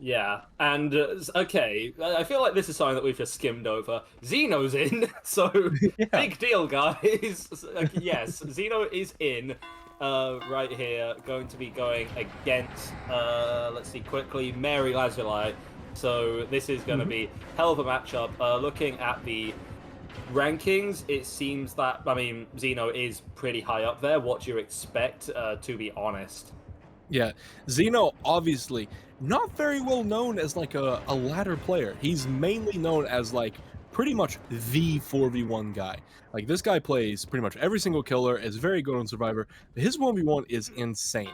Yeah, and okay, I feel like this is something that we've just skimmed over. Xeno's in, so Yeah. big deal, guys. Yes, Xeno is in, right here, going to be going against, let's see quickly, MaryLazulli. So this is going to be hell of a matchup. Looking at the rankings, it seems that, I mean, Xeno is pretty high up there. What do you expect, to be honest? Yeah, Xeno obviously not very well known as like a ladder player. He's mainly known as like pretty much the 4v1 guy. Like this guy plays pretty much every single killer, is very good on Survivor. His 1v1 is insane.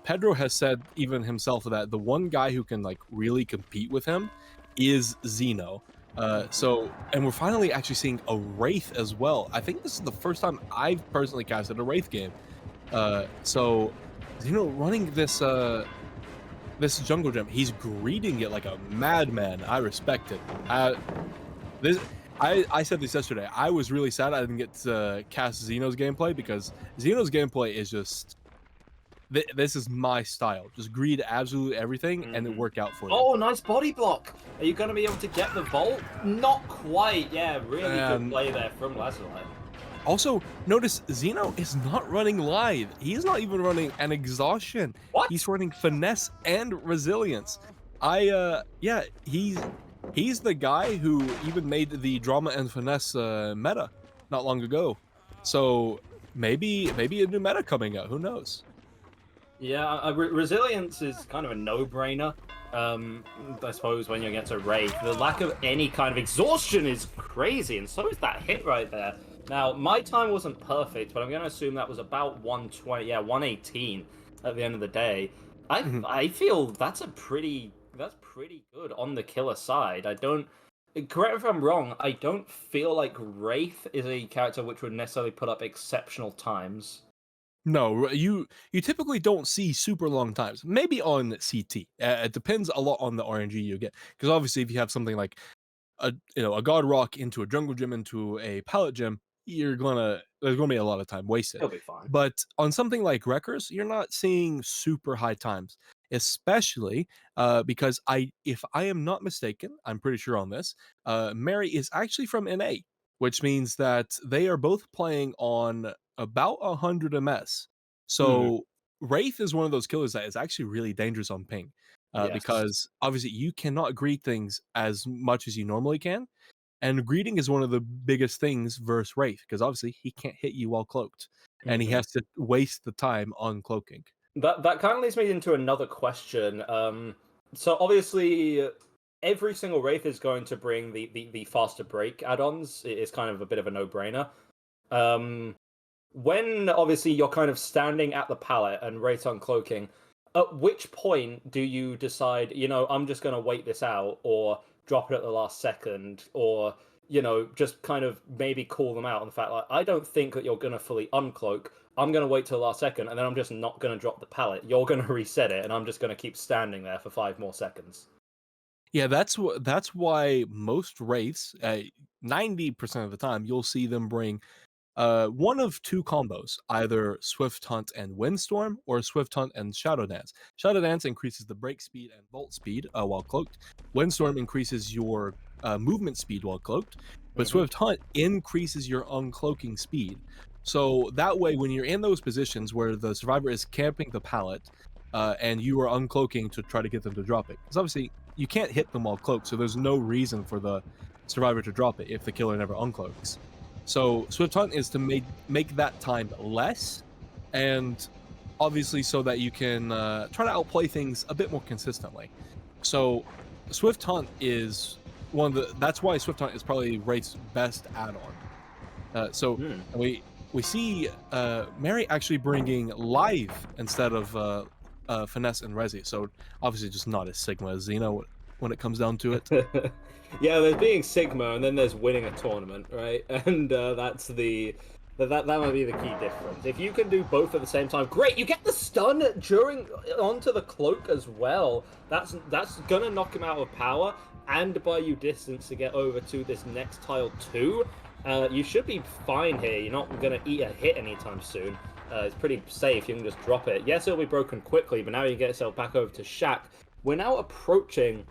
Pedro has said even himself that the one guy who can like really compete with him is Xeno. And we're finally actually seeing a Wraith as well. I think this is the first time I've personally casted a Wraith game. So running this jungle gym, he's greeting it like a madman. I respect it. I said this yesterday. I was really sad I didn't get to cast Xeno's gameplay because Xeno's gameplay is just this is my style. Just greed absolutely everything and it work out for you. Oh, nice body block. Are you going to be able to get the vault? Not quite. Yeah, really good play there from Lazulli. Also, notice Xeno is not running Lithe. He's not even running an exhaustion. What? He's running finesse and resilience. Yeah, he's the guy who even made the drama and finesse meta not long ago. So maybe a new meta coming out. Who knows? Yeah, resilience is kind of a no-brainer. I suppose when you get to Wraith, the lack of any kind of exhaustion is crazy, and so is that hit right there. Now, my time wasn't perfect, but I'm going to assume that was about 120, yeah, 118 at the end of the day. I feel that's pretty good on the killer side. Correct me if I'm wrong, I don't feel like Wraith is a character which would necessarily put up exceptional times. No, you typically don't see super long times. Maybe on CT. It depends a lot on the RNG you get. Because obviously, if you have something like a God Rock into a jungle gym into a pallet gym, there's gonna be a lot of time wasted. He'll be fine. But on something like Wreckers, you're not seeing super high times, especially because if I am not mistaken, I'm pretty sure on this, Mary is actually from NA, which means that they are both playing on about 100 ms. So Wraith is one of those killers that is actually really dangerous on ping. Yes. Because obviously you cannot greet things as much as you normally can. And greeting is one of the biggest things versus Wraith, because obviously he can't hit you while cloaked. And he has to waste the time on cloaking. That kind of leads me into another question. So obviously every single Wraith is going to bring the faster break add-ons. It's kind of a bit of a no-brainer. When obviously you're kind of standing at the pallet and Wraith's uncloaking, at which point do you decide, I'm just going to wait this out, or drop it at the last second, or, just kind of maybe call them out on the fact, like, I don't think that you're going to fully uncloak. I'm going to wait till the last second, and then I'm just not going to drop the pallet. You're going to reset it, and I'm just going to keep standing there for 5 more seconds. Yeah, that's why most Wraiths, 90% of the time, you'll see them bring one of 2 combos, either Swift Hunt and Windstorm, or Swift Hunt and Shadow Dance. Shadow Dance increases the break speed and vault speed while cloaked. Windstorm increases your movement speed while cloaked, but Swift Hunt increases your uncloaking speed. So that way, when you're in those positions where the survivor is camping the pallet, and you are uncloaking to try to get them to drop it, because obviously you can't hit them while cloaked, so there's no reason for the survivor to drop it if the killer never uncloaks. So Swift Hunt is to make that time less, and obviously so that you can try to outplay things a bit more consistently. So Swift Hunt is that's why Swift Hunt is probably Wraith's best add-on. We see Mary actually bringing Lithe instead of finesse and resi. So obviously just not as Sigma as Xeno when it comes down to it. Yeah, there's being Sigma, and then there's winning a tournament, right? And that's that might be the key difference. If you can do both at the same time, great. You get the stun onto the cloak as well. That's gonna knock him out of power and buy you distance to get over to this next tile too. You should be fine here. You're not gonna eat a hit anytime soon. It's pretty safe. You can just drop it. Yes, it'll be broken quickly, but now you get yourself back over to Shaq. we're now approaching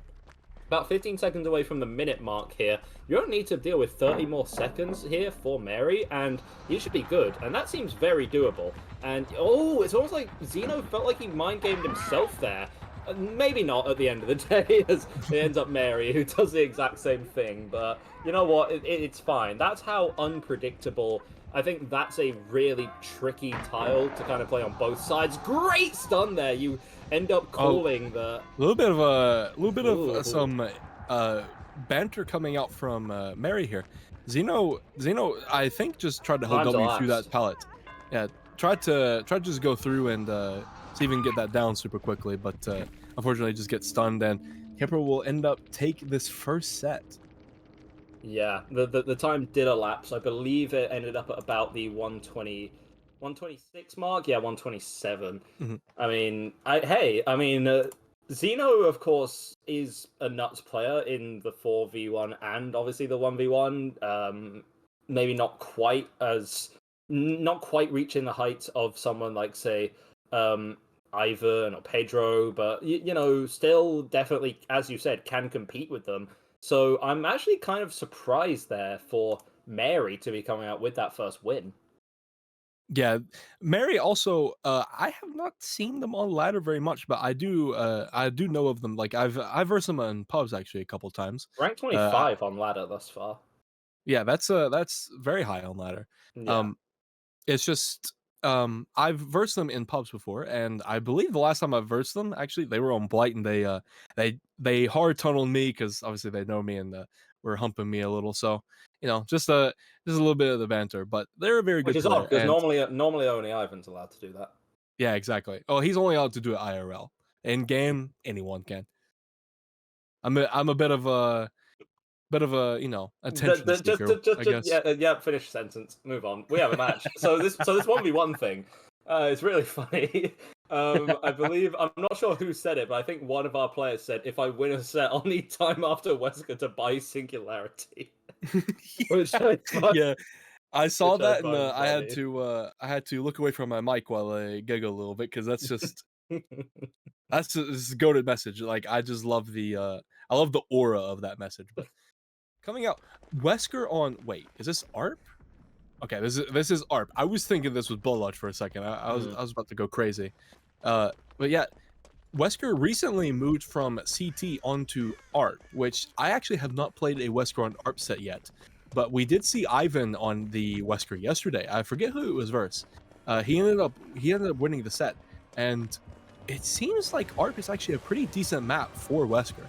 about 15 seconds away from the minute mark here. You don't need to deal with 30 more seconds here for Mary, and you should be good. And that seems very doable. And, oh, it's almost like Xeno felt like he mind-gamed himself there. Maybe not at the end of the day, as it ends up Mary, who does the exact same thing. But you know what? It's fine. That's how unpredictable. I think that's a really tricky tile to kind of play on both sides. Great stun there. You end up calling the some banter coming out from Mary here. Xeno, I think just tried to hold Time's W through that elapsed. pallet. Yeah, tried to just go through and see if he can get that down super quickly, but unfortunately just get stunned, and Kipper will end up take this first set. Yeah, the time did elapse. I believe it ended up at about the 120, 126 mark. Yeah, 127. Mm-hmm. I mean, Xeno, of course, is a nuts player in the 4v1 and obviously the 1v1. Maybe not quite reaching the heights of someone like, say, Ivan or Pedro, but you know, still definitely, as you said, can compete with them. So I'm actually kind of surprised there for Mary to be coming out with that first win. Yeah, Mary also. I have not seen them on ladder very much, but I do know of them. Like I've versed them in pubs actually a couple times. Rank 25 on ladder thus far. Yeah, that's very high on ladder. Yeah. It's just I've versed them in pubs before, and I believe the last time I versed them, actually, they were on Blight, and they hard tunneled me because obviously they know me and were humping me a little. So you know, just a little bit of the banter, but they're a very Which good is player. odd, because And normally only Ivan's allowed to do that. yeah, exactly. Oh, he's only allowed to do it IRL. In game, anyone can. I'm a bit of a you know, attention seeker, I guess. Yeah. Finish sentence. Move on. We have a match. So this 1v1 thing, it's really funny. I believe, I'm not sure who said it, but I think one of our players said, "If I win a set, I'll need time after Wesker to buy Singularity." Which I find, Yeah, I saw which I that, and find I had funny. to look away from my mic while I giggle a little bit because that's a goated message. Like I just love I love the aura of that message. But coming out, Wesker on wait, is this ARP? Okay, this is ARP. I was thinking this was Bull Lodge for a second. I was about to go crazy. But yeah, Wesker recently moved from CT onto ARP, which I actually have not played a Wesker on ARP set yet. But we did see Ivan on the Wesker yesterday. I forget who it was versus. He ended up winning the set, and it seems like ARP is actually a pretty decent map for Wesker.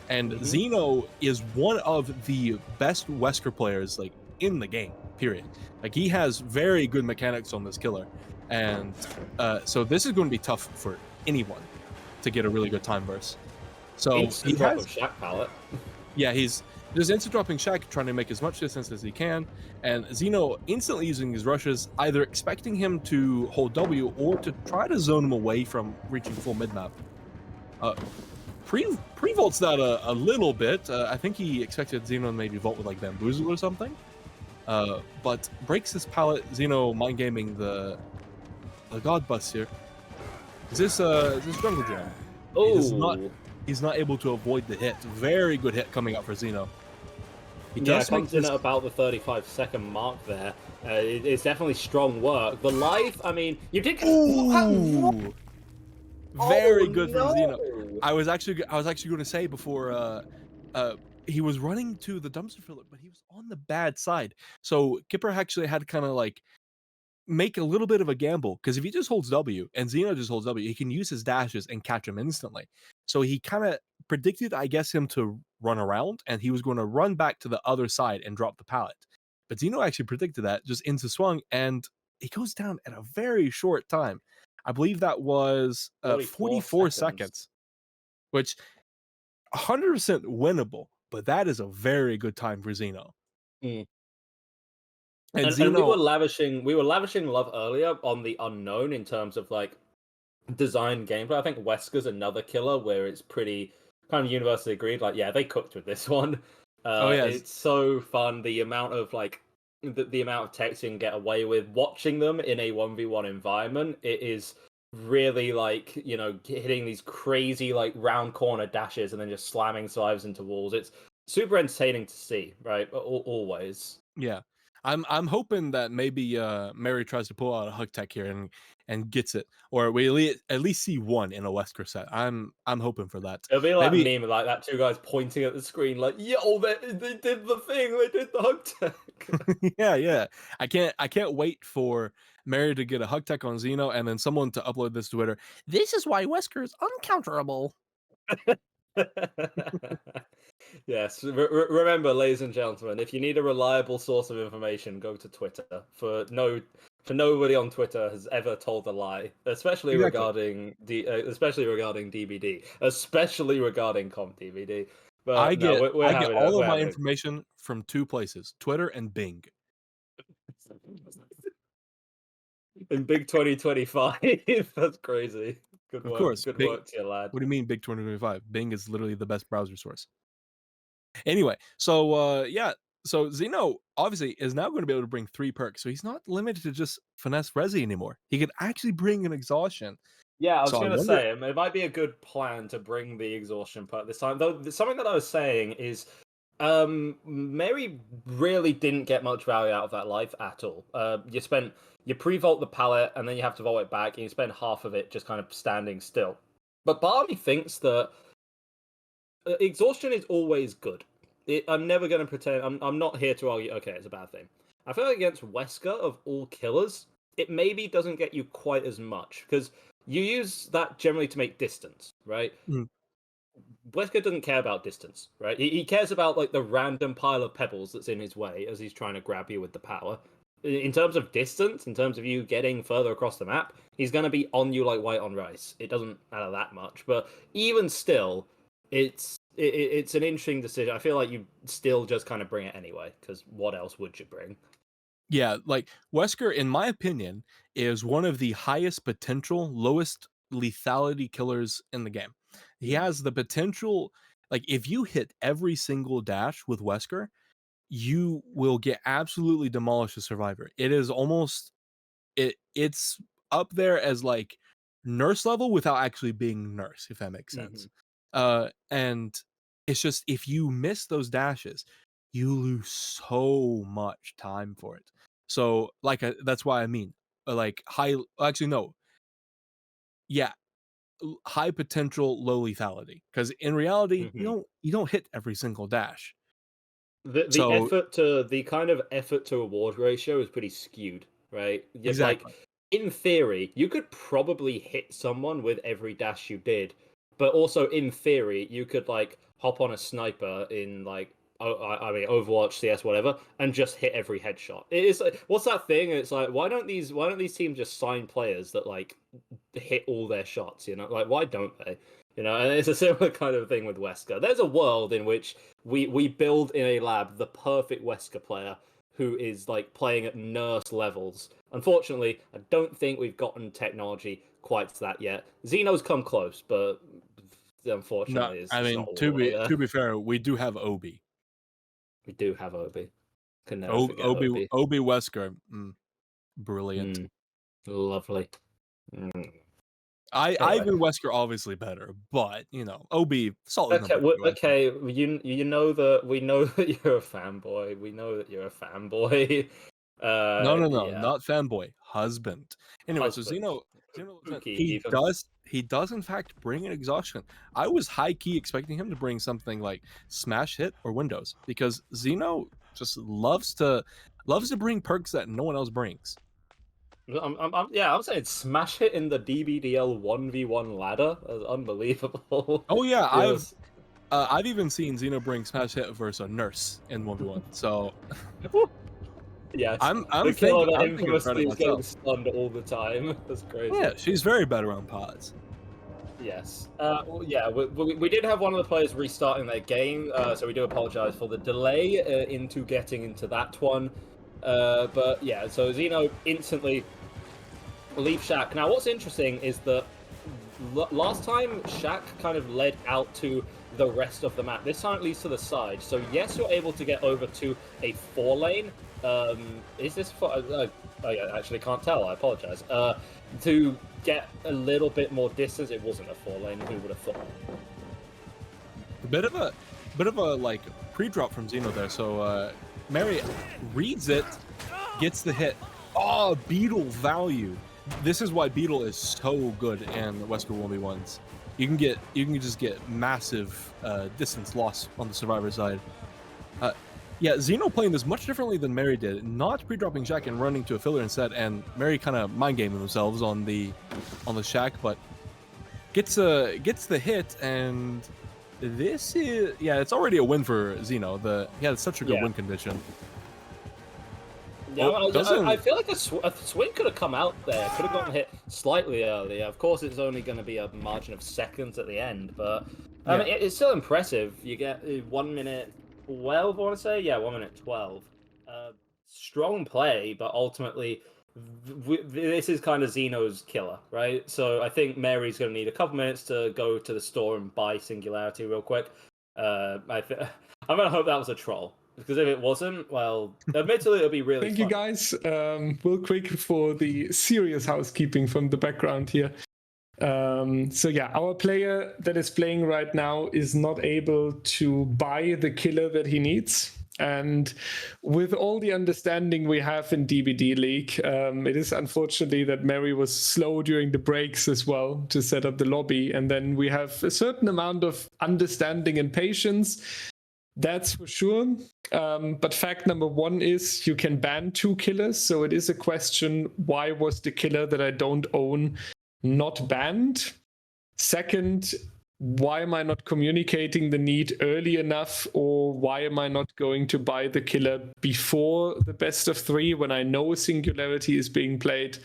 And Xeno is one of the best Wesker players like in the game. Period. Like he has very good mechanics on this killer, and so this is going to be tough for anyone to get a really good time verse. So Instant drop of Shack pallet. Yeah, he's just instant dropping Shack, trying to make as much distance as he can, and Xeno instantly using his rushes, either expecting him to hold W or to try to zone him away from reaching full mid map. Pre-vaults that a little bit. I think he expected Xeno to maybe vault with like Bamboozle or something. But breaks this pallet. Xeno mind gaming the God bus here. Is this jungle jam? Oh, he's not able to avoid the hit. Very good hit coming out for Xeno. He yeah, comes in at about the 35-second mark there. It's definitely strong work. The life, I mean, you did. Ooh, very good from no. Xeno. I was actually going to say before. He was running to the dumpster filler, but he was on the bad side. So Kipper actually had to kind of like make a little bit of a gamble, because if he just holds W and Xeno just holds W, he can use his dashes and catch him instantly. So he kind of predicted, I guess, him to run around, and he was going to run back to the other side and drop the pallet. But Xeno actually predicted that, just into swung, and he goes down at a very short time. I believe that was 44 seconds, which 100% winnable, but that is a very good time for Xeno. Mm. And And Xeno, we were lavishing love earlier on the unknown in terms of like design gameplay. I think Wesker's another killer where it's pretty kind of universally agreed. Like, yeah, they cooked with this one. It's so fun. The amount of like the amount of text you can get away with watching them in a 1v1 environment. It is really like, you know, hitting these crazy like round corner dashes and then just slamming survivors into walls. It's super entertaining to see, right? Always. Yeah. I'm hoping that maybe Mary tries to pull out a hook tech here and gets it, or we at least see one in a Wesker set. I'm hoping for that. It'll be like Maybe meme, like that two guys pointing at the screen, like, yo, they did the thing, they did the hug tech. yeah. I can't wait for Mary to get a hug tech on Xeno and then someone to upload this to Twitter. This is why Wesker is uncounterable. Yes, remember, ladies and gentlemen, if you need a reliable source of information, go to Twitter. For nobody on Twitter has ever told a lie, especially Exactly. regarding DBD, especially regarding comp DBD. But I no, get we're I get having a all of we're my having information from two places, Twitter and Bing. in big 2025. That's crazy. Good Of work, course, good Bing. work to you, lad. What do you mean Big 2025? Bing is literally the best browser source. Anyway, so yeah, so Xeno obviously is now going to be able to bring 3 perks, so he's not limited to just finesse Resi anymore. He can actually bring an exhaustion. Yeah, I was So I gonna wonder. say it might be a good plan to bring the exhaustion part this time. Though something that I was saying is, Mary really didn't get much value out of that life at all. You pre-vault the pallet and then you have to vault it back, and you spend half of it just kind of standing still. But part of me thinks that exhaustion is always good. I'm never going to pretend. I'm not here to argue. Okay, it's a bad thing. I feel like against Wesker of all killers, it maybe doesn't get you quite as much because you use that generally to make distance, right? Mm, Wesker doesn't care about distance, right? He cares about like the random pile of pebbles that's in his way as he's trying to grab you with the power. In terms of distance, in terms of you getting further across the map, he's going to be on you like white on rice. It doesn't matter that much, but even still, it's an interesting decision. I feel like you still just kind of bring it anyway, because what else would you bring? yeah, like Wesker, in my opinion, is one of the highest potential, lowest lethality killers in the game. He Mm. has the potential, like if you hit every single dash with Wesker, you will get absolutely demolished a survivor. It is almost it's up there as like nurse level without actually being nurse, if that makes sense. Hmm. And it's just if you miss those dashes, you lose so much time for it. So like that's why I mean like high actually no. Yeah, high potential low lethality because in reality Hmm. you don't hit every single dash. The So effort to the kind of effort to reward ratio is pretty skewed, right? Like exactly. in theory, you could probably hit someone with every dash you did, but also in theory, you could like hop on a sniper in like I mean Overwatch, CS, whatever, and just hit every headshot. It is like, what's that thing? It's like why don't these teams just sign players that like hit all their shots? You know, like why don't they? You know, and it's a similar kind of thing with Wesker. There's a world in which we build in a lab the perfect Wesker player who is like playing at nurse levels. Unfortunately, I don't think we've gotten technology quite to that yet. Xeno's come close, but No, unfortunately, I it's not mean all the way there. to be fair, we do have Obi. We do have Obi. Can never forget Obi. Obi Wesker, brilliant. Mm, lovely. Mm. Anyway, Ivan Wesker obviously better, but you know Obi solid okay, number 2. I think. okay. You know that we know that you're a fanboy. We know that you're a fanboy. No, Yeah, not fanboy, husband. Anyway, so husband, Xeno spooky even. he does in fact bring an exhaustion. I was high key expecting him to bring something like smash hit or Windows because Xeno just loves to bring perks that no one else brings. I'm saying smash hit in the DBDL 1v1 ladder. That's unbelievable. Oh yeah, Yes. I've even seen Xeno bring smash hit versus a nurse in 1v1. So Yes. The killer that I'm thinking of trying infamously it is getting myself. stunned all the time. That's Yeah, crazy. she's very bad around pods. Yes. Well, yeah, we did have one of the players restarting their game, so we do apologize for the delay into getting into that one. But yeah, so Xeno instantly leave Shaq. Now, what's interesting is that last time Shaq kind of led out to the rest of the map. This time it leads to the side. So yes, you're able to get over to a 4 lane. Is this for? I actually can't tell. I apologize. To get a little bit more distance, it wasn't a 4-lane. Who would have thought? A bit of a like pre-drop from Xeno there. So Mary reads it, gets the hit. Oh, Beetle value. This is why Beetle is so good in Wesker 1v1s. You can just get massive distance loss on the survivor side. Yeah, Xeno playing this much differently than Mary did. Not pre-dropping Shack and running to a filler instead, and Mary kind of mind gaming themselves on the Shack, but gets the hit, and this is it's already a win for Xeno. It's such a good win condition. Yeah, I feel like a swing could have come out there, could have gotten hit slightly earlier. Of course, it's only going to be a margin of seconds at the end, but I mean, it's still impressive. You get 1 minute 12, I want to say. Yeah, 1 minute 12. Strong play, but ultimately, this is kind of Xeno's killer, right? So I think Mary's going to need a couple minutes to go to the store and buy Singularity real quick. I'm going to hope that was a troll. Because if it wasn't, well, admittedly, it'll be really Thank fun. you, guys. Real quick for the serious housekeeping from the background here. So yeah, our player that is playing right now is not able to buy the killer that he needs. And with all the understanding we have in DBDLeague, it is unfortunately that Mary was slow during the breaks as well to set up the lobby. And then we have a certain amount of understanding and patience. That's for sure. But fact number one is you can ban 2 killers. So it is a question, why was the killer that I don't own not banned? Second, why am I not communicating the need early enough? Or why am I not going to buy the killer before the best of 3 when I know Singularity is being played?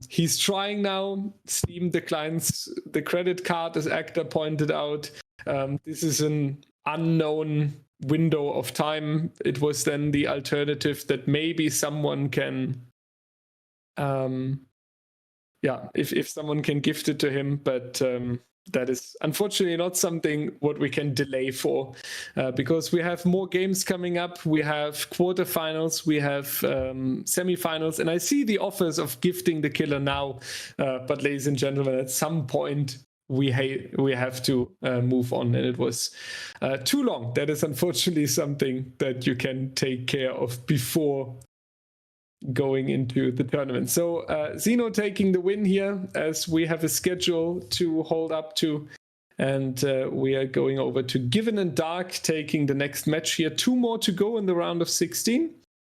He's trying now. Steam declines the credit card, as Egdar pointed out. This is an unknown window of time. It was then the alternative that maybe someone can if someone can gift it to him, but that is unfortunately not something what we can delay for, because we have more games coming up. We have quarterfinals, we have semifinals, and I see the offers of gifting the killer now, but ladies and gentlemen, at some point we have to move on, and it was too long. That is unfortunately something that you can take care of before going into the tournament. So Xeno taking the win here, as we have a schedule to hold up to, and we are going over to Given and Dark taking the next match here. 2 more to go in the round of 16.